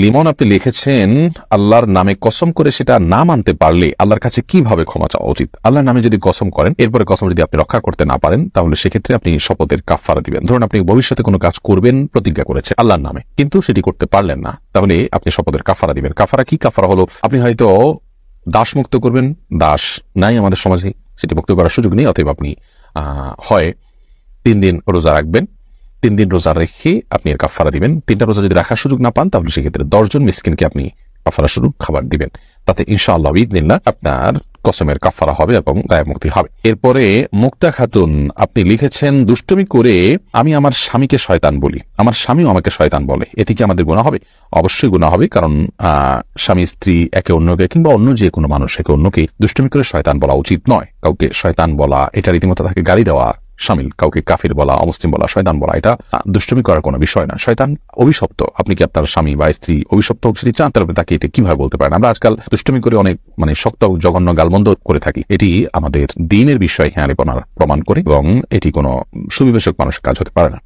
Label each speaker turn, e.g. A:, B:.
A: লিমন আপনি লিখেছেন আল্লাহর নামে কসম করে সেটা না মানতে পারলে আল্লাহর কাছে কিভাবে ক্ষমা চাওয়া উচিত? আল্লাহর নামে যদি কসম করেন, এরপরে কসম যদি আপনি রক্ষা করতে না পারেন, তাহলে সেক্ষেত্রে আপনি শপথের কাফারা দিবেন। ধরুন আপনি ভবিষ্যতে কোনো কাজ করবেন প্রতিজ্ঞা করেছে আল্লাহর নামে, কিন্তু সেটি করতে পারলেন না, তাহলে আপনি শপথের কাফারা দিবেন। কাফারা কি? কাফারা হলো আপনি হয়তো দাস মুক্ত করবেন। দাস নাই আমাদের সমাজে, সেটি মুক্ত করার সুযোগ নেই, অতএব আপনি হয় 3 দিন রোজা রাখবেন। 3 দিন রোজা রেখে আপনি এর কাফারা দিবেন। 3টা রোজা যদি রাখার সুযোগ না পান, তাহলে সেক্ষেত্রে 10 জন মিসকিনকে আপনি কাফারা স্বরূপ খাবার দিবেন। তাতে ইনশাআল্লাহ বিইذনিল্লাহ আপনার কসমের কাফারা হবে এবং দায় মুক্তি হবে। এরপরে মুক্তা খাতুন আপনি লিখেছেন, দুষ্টুমি করে আমি আমার স্বামীকে শয়তান বলি, আমার স্বামীও আমাকে শয়তান বলে, এতে কি আমাদের গুনাহ হবে? অবশ্যই গুনাহ হবে, কারণ স্বামী স্ত্রী একে অন্যকে কিংবা অন্য যে কোনো মানুষ একে অন্যকে দুষ্টুমি করে শয়তান বলা উচিত নয়। কাউকে শয়তান বলা এটা রীতিমতো তাকে গালি দেওয়া শামিল। কাউকে কাফির বলা, অমুসলিম বলা, শয়তান বলা এটা দুষ্টুমি করার কোনো বিষয় না। শয়তান অভিশপ্ত। আপনি কি আপনার স্বামী বা স্ত্রী অভিশপ্ত হোক সেটি চান, তাহলে তাকে এটা কিভাবে বলতে পারেন? আমরা আজকাল দুষ্টুমি করে অনেক শক্ত জঘন্য গালমন্দ করে থাকি। এটি আমাদের দ্বীনের বিষয় হেঁয়ালিপনার প্রমাণ করে এবং এটি কোনো সুবিবেচক মানুষের কাজ হতে পারে না।